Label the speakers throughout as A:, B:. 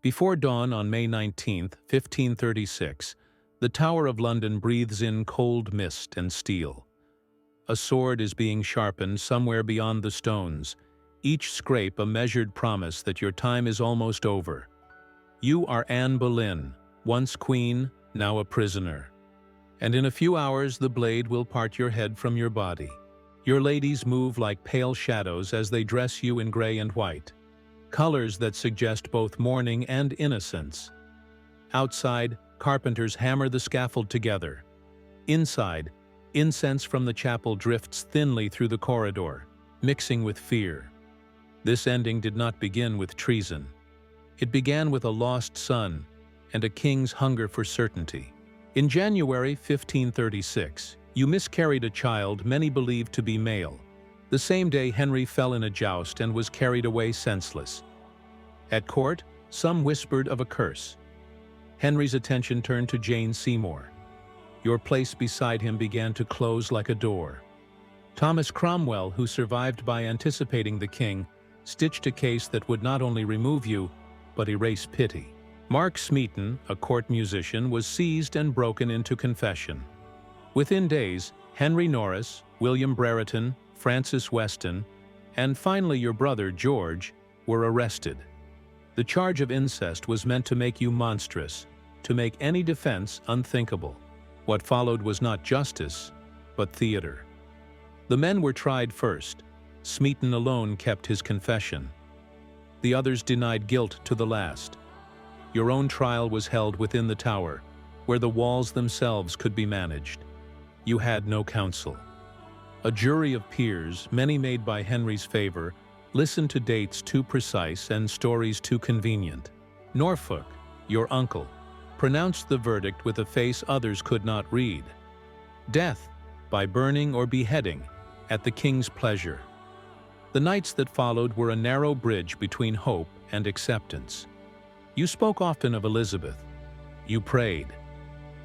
A: Before dawn on May 19, 1536, the Tower of London breathes in cold mist and steel. A sword is being sharpened somewhere beyond the stones, each scrape a measured promise that your time is almost over. You are Anne Boleyn, once queen, now a prisoner. And in a few hours the blade will part your head from your body. Your ladies move like pale shadows as they dress you in gray and white, colors that suggest both mourning and innocence. Outside, carpenters hammer the scaffold together. Inside, incense from the chapel drifts thinly through the corridor, mixing with fear. This ending did not begin with treason. It began with a lost son and a king's hunger for certainty. In January 1536, you miscarried a child many believed to be male. The same day Henry fell in a joust and was carried away senseless. At court, some whispered of a curse. Henry's attention turned to Jane Seymour. Your place beside him began to close like a door. Thomas Cromwell, who survived by anticipating the king, stitched a case that would not only remove you, but erase pity. Mark Smeaton, a court musician, was seized and broken into confession. Within days, Henry Norris, William Brereton, Francis Weston, and finally your brother George were arrested. The charge of incest was meant to make you monstrous, to make any defense unthinkable. What followed was not justice, but theater. The men were tried first. Smeaton alone kept his confession. The others denied guilt to the last. Your own trial was held within the tower, where the walls themselves could be managed. You had no counsel. A jury of peers, many made by Henry's favor, listened to dates too precise and stories too convenient. Norfolk, your uncle, pronounced the verdict with a face others could not read. Death, by burning or beheading, at the king's pleasure. The nights that followed were a narrow bridge between hope and acceptance. You spoke often of Elizabeth. You prayed.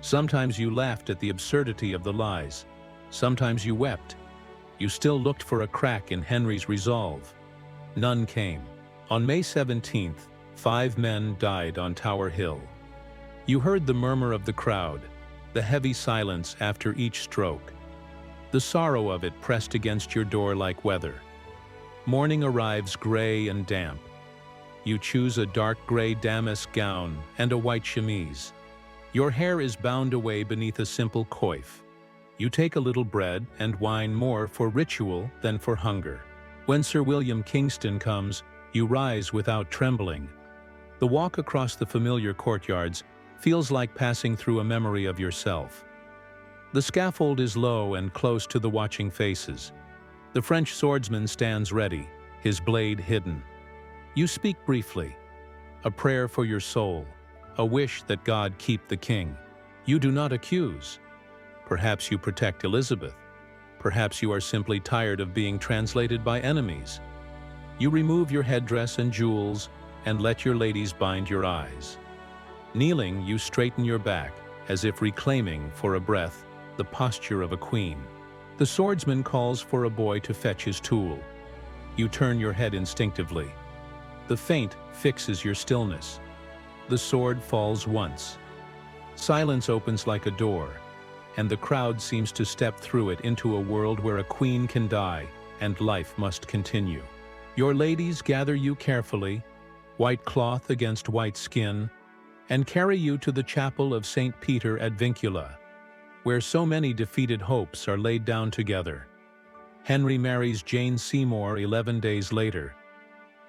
A: Sometimes you laughed at the absurdity of the lies. Sometimes you wept. You still looked for a crack in Henry's resolve. None came. On May 17th, 5 men died on Tower Hill. You heard the murmur of the crowd, the heavy silence after each stroke. The sorrow of it pressed against your door like weather. Morning arrives gray and damp. You choose a dark gray damask gown and a white chemise. Your hair is bound away beneath a simple coif. You take a little bread and wine more for ritual than for hunger. When Sir William Kingston comes, you rise without trembling. The walk across the familiar courtyards feels like passing through a memory of yourself. The scaffold is low and close to the watching faces. The French swordsman stands ready, his blade hidden. You speak briefly, a prayer for your soul, a wish that God keep the king. You do not accuse. Perhaps you protect Elizabeth. Perhaps you are simply tired of being translated by enemies. You remove your headdress and jewels and let your ladies bind your eyes. Kneeling, you straighten your back, as if reclaiming, for a breath, the posture of a queen. The swordsman calls for a boy to fetch his tool. You turn your head instinctively. The feint fixes your stillness. The sword falls once. Silence opens like a door, and the crowd seems to step through it into a world where a queen can die and life must continue. Your ladies gather you carefully, white cloth against white skin, and carry you to the chapel of St. Peter ad Vincula, where so many defeated hopes are laid down together. Henry marries Jane Seymour 11 days later.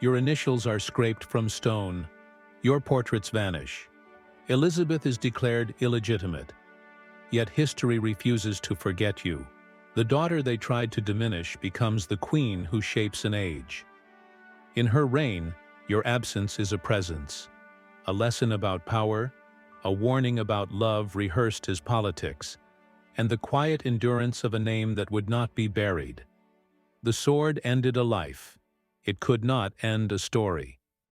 A: Your initials are scraped from stone. Your portraits vanish. Elizabeth is declared illegitimate. Yet history refuses to forget you. The daughter they tried to diminish becomes the queen who shapes an age. In her reign, your absence is a presence, a lesson about power, a warning about love rehearsed as politics, and the quiet endurance of a name that would not be buried. The sword ended a life. It could not end a story.